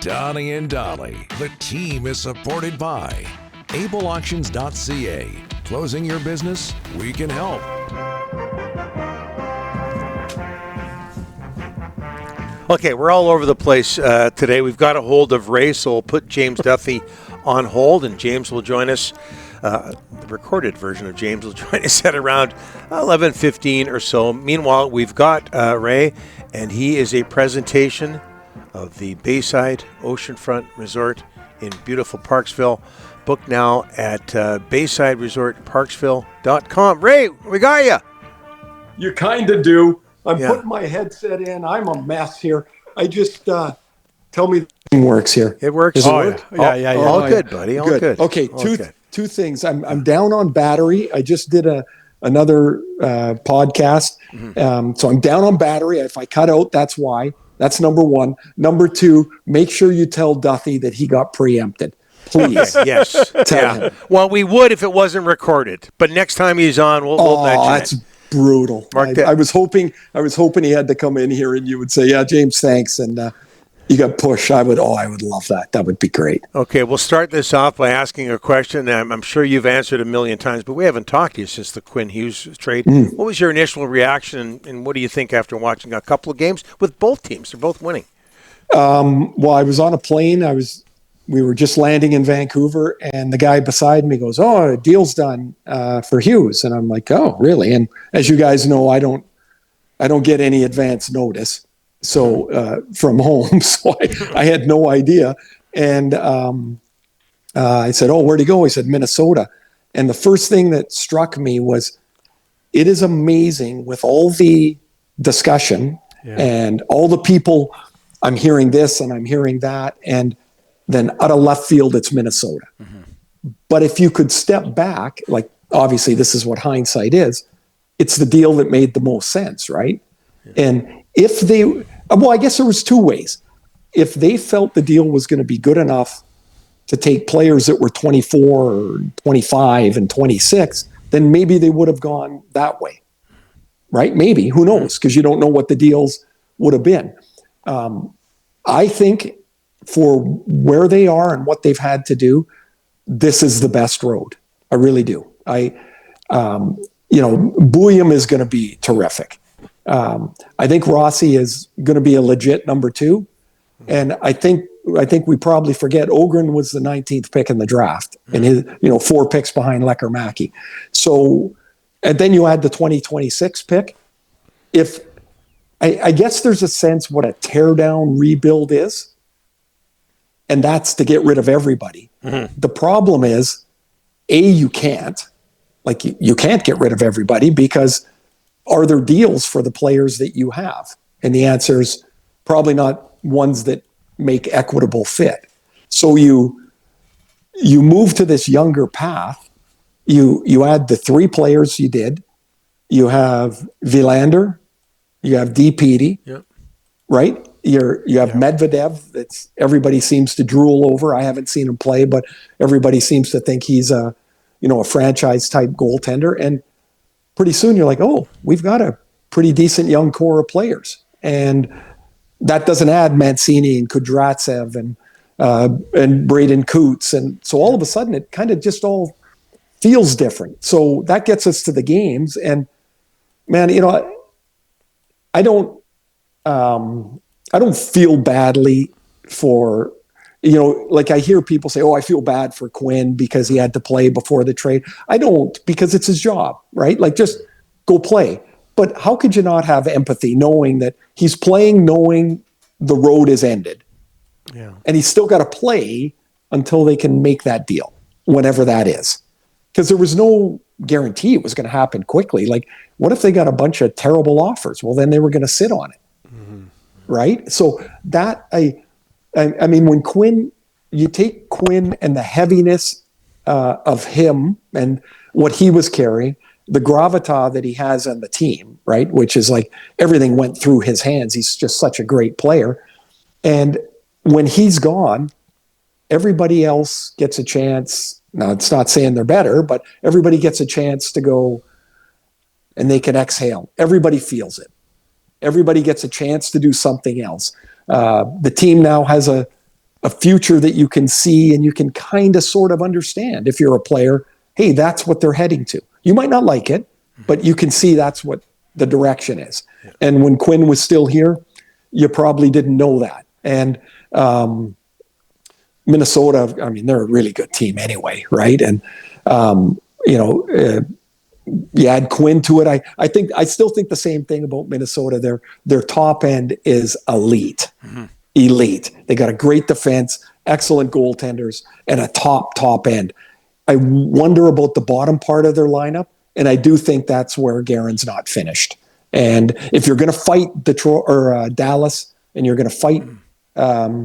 Donnie and Dolly. The team is supported by ableauctions.ca. Closing your business? We can help. Okay, we're all over the place today. We've got a hold of Ray, so we'll put James Duffy on hold, and James will join us. The recorded version of James will join us at around 11:15 or so. Meanwhile, we've got Ray, and he is a presentation of the Bayside Oceanfront Resort in beautiful Parksville. Book now at BaysideResortParksville.com. Ray, we got you. You kind of do. I'm putting my headset in. I'm a mess here. I just tell me it works here. It works. Does it work? Yeah. All good, buddy. All good. Okay, two things. I'm down on battery. I just did another podcast, so I'm down on battery. If I cut out, that's why. That's number one. Number two, make sure you tell Duffy that he got preempted. Please. Yes. Tell him. Well, we would if it wasn't recorded, but next time he's on, we'll mention that's it. Brutal. I was hoping he had to come in here and you would say, "Yeah, James, thanks," and you got pushed. I would love that. That would be great. Okay, we'll start this off by asking a question. I'm sure you've answered a million times, but we haven't talked to you since the Quinn Hughes trade. What was your initial reaction, and what do you think after watching a couple of games with both teams? They're both winning. Well, I was on a plane. We were just landing in Vancouver, and the guy beside me goes, "Oh, deal's done for Hughes," and I'm like, "Oh, really?" And as you guys know, I don't get any advance notice. So from home, so I had no idea. And I said, "Oh, where'd he go?" He said, "Minnesota." And the first thing that struck me was, it is amazing with all the discussion and all the people. I'm hearing this and I'm hearing that, and then out of left field, it's Minnesota. But if you could step back, like obviously this is what hindsight is, it's the deal that made the most sense, right? And if I guess there was two ways. If they felt the deal was going to be good enough to take players that were 24 or 25 and 26, then maybe they would have gone that way, right? Maybe, who knows? Because you don't know what the deals would have been. I think for where they are and what they've had to do, this is the best road. I really do. Bouillon is going to be terrific. I think Rossi is going to be a legit number two. And I think we probably forget Ogren was the 19th pick in the draft and his, 4 picks behind Lecker-Mackey. So, and then you add the 2026 pick. I guess there's a sense what a tear down rebuild is. And that's to get rid of everybody. The problem is, you can't. Like, you can't get rid of everybody because are there deals for the players that you have? And the answer is probably not ones that make equitable fit. So you move to this younger path. You add the 3 players you did. You have Villander. You have DPD. Yep. Right? You have Medvedev. That's everybody seems to drool over. I haven't seen him play, but everybody seems to think he's a franchise type goaltender. And pretty soon you're like, oh, we've got a pretty decent young core of players. And that doesn't add Mancini and Kudratsev and Braden Coots. And so all of a sudden it kind of just all feels different. So that gets us to the games. And man, I don't feel badly for, like I hear people say, oh, I feel bad for Quinn because he had to play before the trade. I don't, because it's his job, right? Like, just go play. But how could you not have empathy knowing that he's playing, knowing the road is ended? Yeah. And he's still got to play until they can make that deal, whenever that is. Because there was no guarantee it was going to happen quickly. Like, what if they got a bunch of terrible offers? Well, then they were going to sit on it. Right? So that, I mean, when Quinn, you take Quinn and the heaviness of him and what he was carrying, the gravitas that he has on the team, right? Which is like everything went through his hands. He's just such a great player. And when he's gone, everybody else gets a chance. Now, it's not saying they're better, but everybody gets a chance to go and they can exhale. Everybody feels it. Everybody gets a chance to do something else. The team now has a a future that you can see and you can kind of sort of understand if you're a player. Hey, that's what they're heading to. You might not like it, but you can see that's what the direction is. Yeah. And when Quinn was still here, you probably didn't know that. And Minnesota, I mean, they're a really good team anyway, right? And you add Quinn to it. I still think the same thing about Minnesota. Their top end is elite. Mm-hmm. Elite. They got a great defense, excellent goaltenders, and a top end. I wonder about the bottom part of their lineup, and I do think that's where Guerin's not finished. And if you're going to fight Detroit or Dallas, and you're going to fight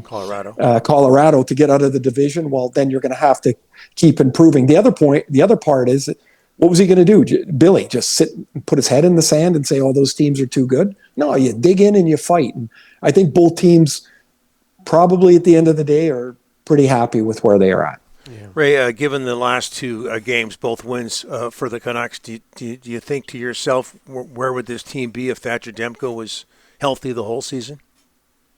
Colorado to get out of the division, well, then you're going to have to keep improving. The other part is, what was he going to do? Billy just sit and put his head in the sand and say, "Oh, those teams are too good"? No, you dig in and you fight. And I think both teams, probably at the end of the day, are pretty happy with where they are at. Yeah. Ray, given the last two games, both wins for the Canucks, do you think to yourself, where would this team be if Thatcher Demko was healthy the whole season?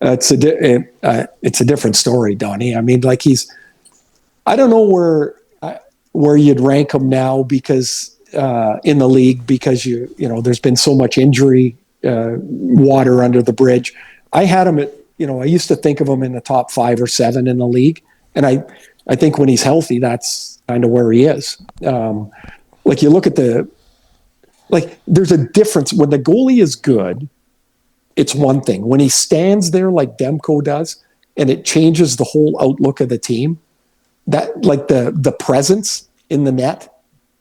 It's a different story, Donnie. I mean, like I don't know where you'd rank him now because in the league, because there's been so much injury, water under the bridge. I had him at, I used to think of him in the top 5 or 7 in the league, and I think when he's healthy, that's kind of where he is. Like you look at there's a difference when the goalie is good. It's one thing when he stands there like Demko does, and it changes the whole outlook of the team. That like the presence in the net,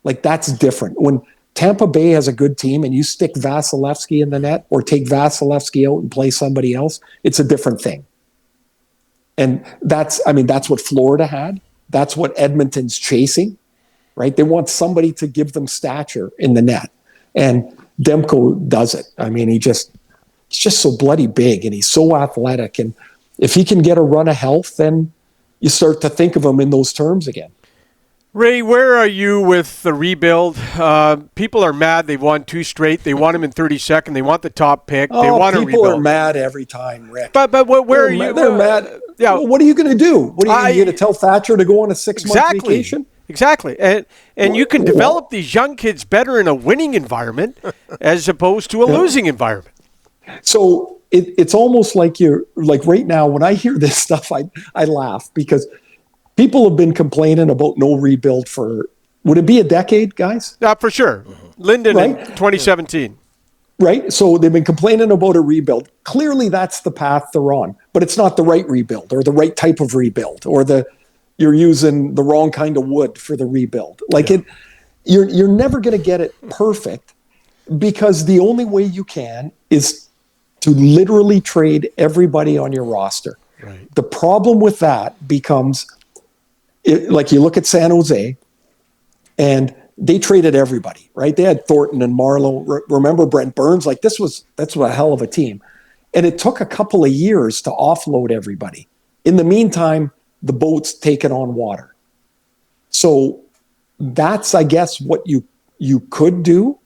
like that's different. When Tampa Bay has a good team and you stick Vasilevsky in the net or take Vasilevsky out and play somebody else, it's a different thing. And that's what Florida had. That's what Edmonton's chasing, right? They want somebody to give them stature in the net. And Demko does it. I mean, he's just so bloody big and he's so athletic. And if he can get a run of health, then you start to think of him in those terms again. Ray, where are you with the rebuild? People are mad. They've won 2 straight. They want him in 32nd. They want the top pick. They want to rebuild. People are mad every time, Rick. But where are you? They're mad. Yeah. Well, what are you going to do? What are you going to tell Thatcher to go on a 6-month vacation? Exactly. And you can develop these young kids better in a winning environment as opposed to a losing environment. So it's almost like right now when I hear this stuff, I laugh because people have been complaining about no rebuild for, would it be a decade, guys? For sure. Linden in 2017. Right? So they've been complaining about a rebuild. Clearly that's the path they're on, but it's not the right rebuild or the right type of rebuild or you're using the wrong kind of wood for the rebuild. You're never going to get it perfect because the only way you can is to literally trade everybody on your roster. Right. The problem with that becomes, like you look at San Jose, and they traded everybody, right? They had Thornton and Marlowe. Remember Brent Burns? That's a hell of a team. And it took a couple of years to offload everybody. In the meantime, the boat's taken on water. So that's, I guess, what you could do,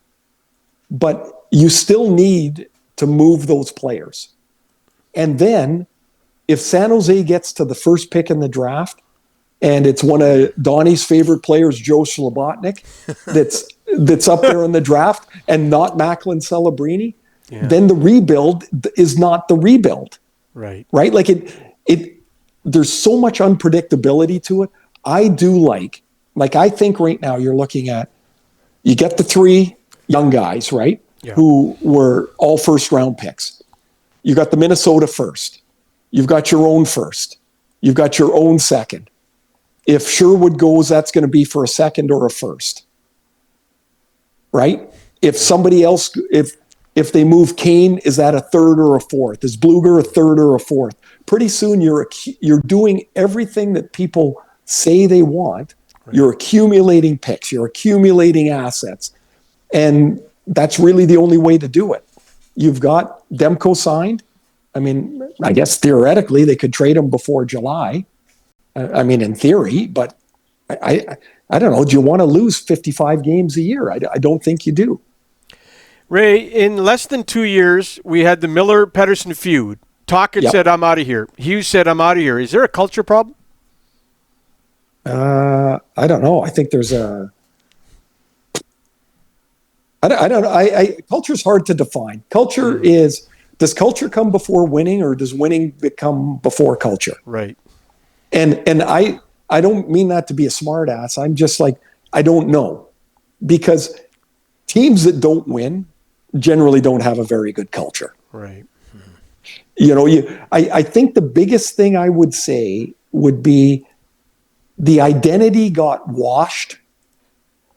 but you still need to move those players. And then if San Jose gets to the first pick in the draft, and it's one of Donnie's favorite players, Joe Slobotnik, that's up there in the draft, and not Macklin Celebrini, then the rebuild is not the rebuild. Right? Like there's so much unpredictability to it. I do I think right now you're looking at, you get the 3 young guys, right? Yeah. Who were all first-round picks. You got the Minnesota first. You've got your own first. You've got your own second. If Sherwood goes, that's going to be for a second or a first, right? If somebody else, if they move Kane, is that a third or a fourth? Is Bluger a third or a fourth? Pretty soon you're doing everything that people say they want. Right. You're accumulating picks. You're accumulating assets, and that's really the only way to do it. You've got Demko signed. I mean, I guess theoretically they could trade him before July. I mean, in theory, but I don't know. Do you want to lose 55 games a year? I don't think you do. Ray, in less than 2 years, we had the Miller-Pettersson feud. Tocchet said, I'm out of here. Hughes said, I'm out of here. Is there a culture problem? I don't know. I think there's a. I don't know. Culture's hard to define. Culture is, does culture come before winning, or does winning become before culture? Right. And I don't mean that to be a smart ass. I'm just like, I don't know. Because teams that don't win generally don't have a very good culture. Right. You know, I think the biggest thing I would say would be the identity got washed,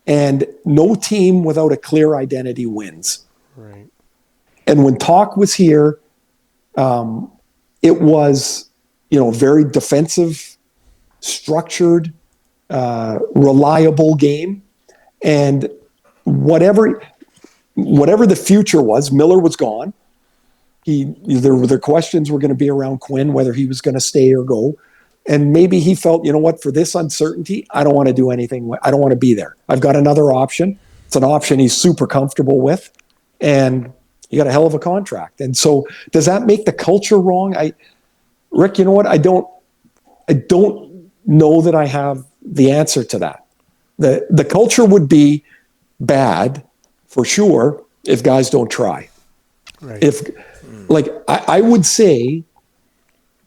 and no team without a clear identity wins. Right. And when Talk was here, it was, very defensive, structured, reliable game. And whatever the future was, Miller was gone. There questions were going to be around Quinn, whether he was going to stay or go. And maybe he felt, for this uncertainty, I don't want to do anything. I don't want to be there. I've got another option. It's an option he's super comfortable with. And you got a hell of a contract. And so does that make the culture wrong? Rick, you know what? I don't know that I have the answer to that. The culture would be bad for sure if guys don't try. Right. I would say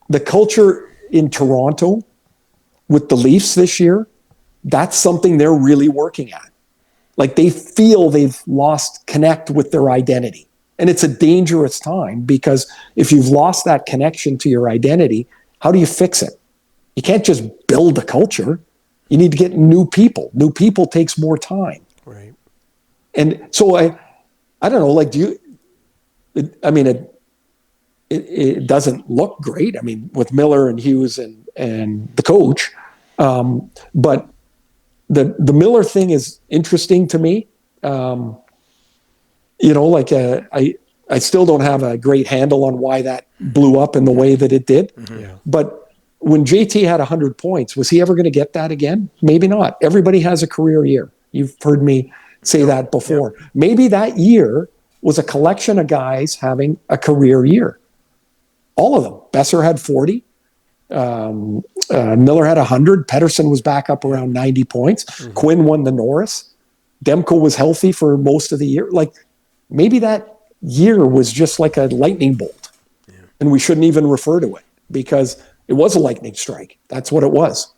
the culture in Toronto with the Leafs this year, that's something they're really working at. Like, they feel they've lost connect with their identity. And it's a dangerous time, because if you've lost that connection to your identity, how do you fix it? You can't just build a culture. You need to get new people. New people takes more time. Right. And so I don't know, it doesn't look great. I mean, with Miller and Hughes and the coach. But the Miller thing is interesting to me. I still don't have a great handle on why that blew up in the way that it did. Mm-hmm. Yeah. But when JT had 100 points, was he ever going to get that again? Maybe not. Everybody has a career year. You've heard me say that before. Yeah. Maybe that year was a collection of guys having a career year. All of them. Besser had 40. Miller had 100. Pettersson was back up around 90 points. Mm-hmm. Quinn won the Norris. Demko was healthy for most of the year. Maybe that year was just like a lightning bolt. Yeah. And we shouldn't even refer to it, because it was a lightning strike. That's what it was.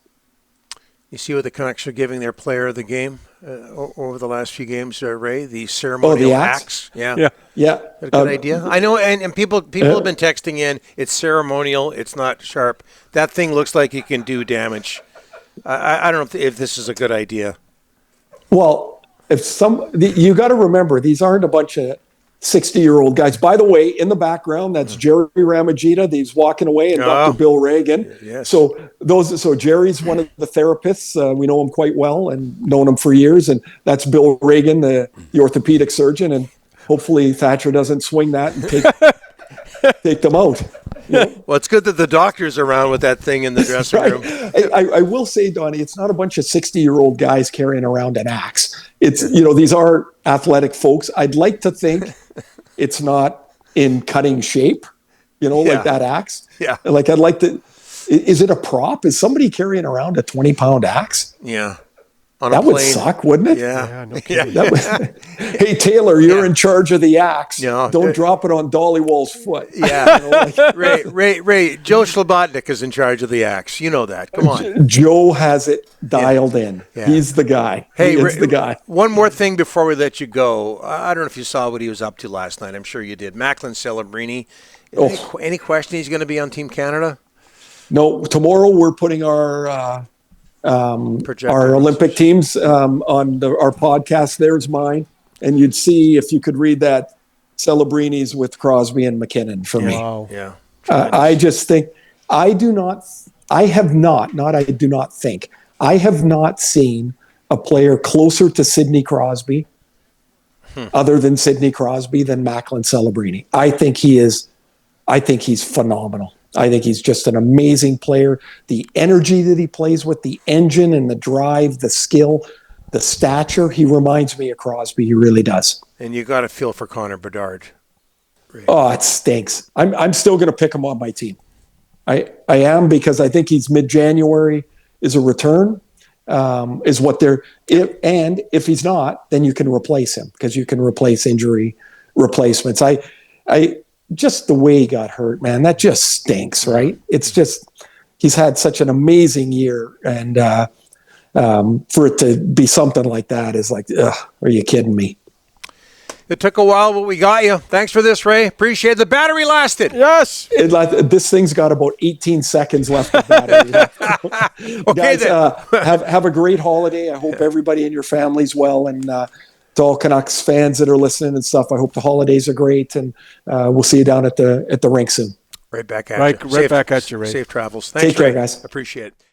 You see what the Canucks are giving their player of the game over the last few games, Ray? The ceremonial axe. Yeah. A good idea. I know, and people have been texting in, it's ceremonial, it's not sharp. That thing looks like it can do damage. I don't know if this is a good idea. Well, you got to remember, these aren't a bunch of 60-year-old guys. By the way, in the background, that's Jerry Ramagita. He's walking away, and Dr. Bill Reagan. Yes. So Jerry's one of the therapists. We know him quite well and known him for years. And that's Bill Reagan, the orthopedic surgeon. And hopefully Thatcher doesn't swing that and take them out. Well, it's good that the doctor's around with that thing in the dressing room. I will say, Donnie, it's not a bunch of 60-year-old guys carrying around an axe. It's, these are athletic folks. I'd like to think it's not in cutting shape, like that axe. Yeah. I'd like to. Is it a prop? Is somebody carrying around a 20-pound axe? Yeah. That would suck, wouldn't it? Yeah. No kidding. Hey, Taylor, you're in charge of the axe. No, don't drop it on Dollywall's foot. Yeah. Ray, Joe Slobodnik is in charge of the axe. You know that. Come on. Joe has it dialed in. Yeah. He's the guy. Hey, He's the guy. One more thing before we let you go. I don't know if you saw what he was up to last night. I'm sure you did. Macklin Celebrini. Any question he's going to be on Team Canada? No. Tomorrow we're putting our Olympic teams on our podcast. There's mine, and you'd see if you could read that Celebrini's with Crosby and McKinnon for me. Wow. Yeah. I just think I have not seen a player closer to Sidney Crosby other than Sidney Crosby than Macklin Celebrini. I think he's phenomenal. I think he's just an amazing player. The energy that he plays with, the engine and the drive, the skill, the stature, he reminds me of Crosby. He really does. And you got to feel for Connor Bedard. Oh, it stinks. I'm still going to pick him on my team. I am, because I think he's mid-January is a return, is what they're – and if he's not, then you can replace him, because you can replace injury replacements. I just the way he got hurt, man, that just stinks, right? It's just – he's had such an amazing year, and for it to be something like that is like, ugh, are you kidding me? It took a while, but we got you. Thanks for this, Ray. Appreciate it. The battery lasted. Yes. This thing's got about 18 seconds left of battery. Okay, guys, have a great holiday. I hope everybody in your family's well, and to all Canucks fans that are listening and stuff, I hope the holidays are great, and we'll see you down at the rink soon. Right back at you. Right back at you, Ray. Safe travels. Thanks, Take care, Ray. guys. Appreciate it.